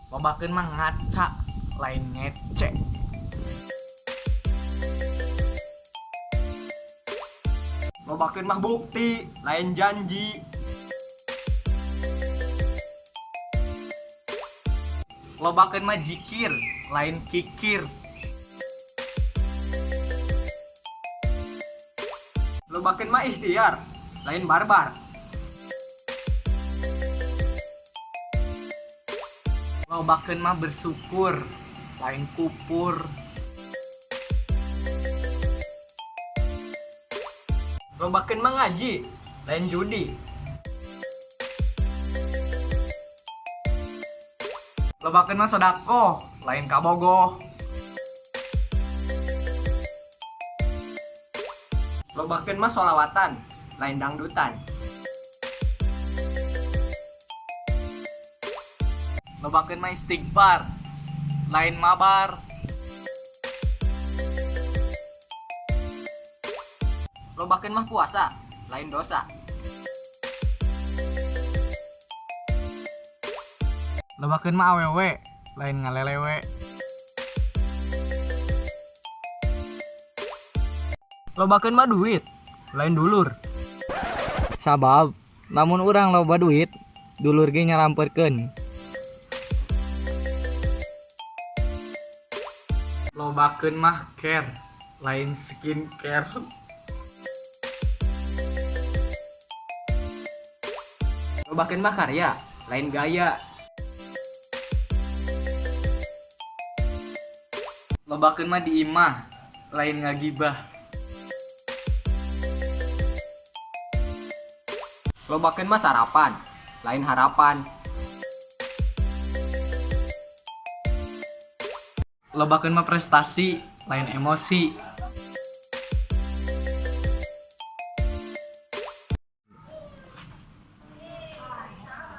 Lobakeun mah ngaca, lain ngece. Lobakeun mah bukti, lain janji. Lobakeun mah jikir, lain kikir. Lobakeun mah ikhtiar, lain barbar. Lobakeun mah bersyukur, lain kupur. Lobakeun mah ngaji, lain judi. Lobakeun mah sodaqoh, lain kabogoh. Lobakeun mah sholawatan, lain dangdutan. Lobakeun mah istighfar, lain mabar. Lobakeun mah puasa, lain dosa. Lobakeun mah awewe, lain ngalelewe. Lobakeun mah duit, lain dulur. Sabab lamun urang loba duit, dulur ge nyalamperkeun. Lobakeun mah care, lain skincare. Lobakeun mah karya, lain gaya. Lobakeun mah diimah, lain ngagibah. Lobakeun mah sarapan, lain harapan. Lobakeun mah prestasi, lain emosi.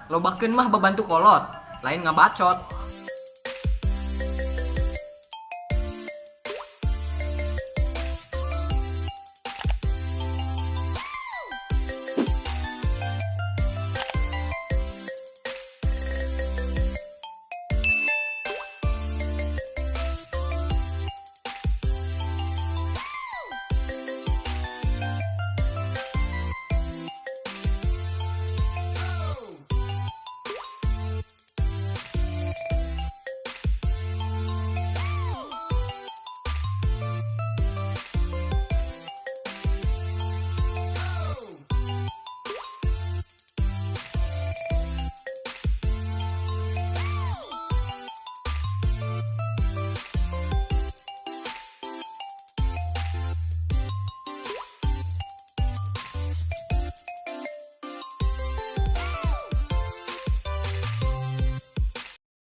Lobakeun mah bebantu kolot, lain ngabacot.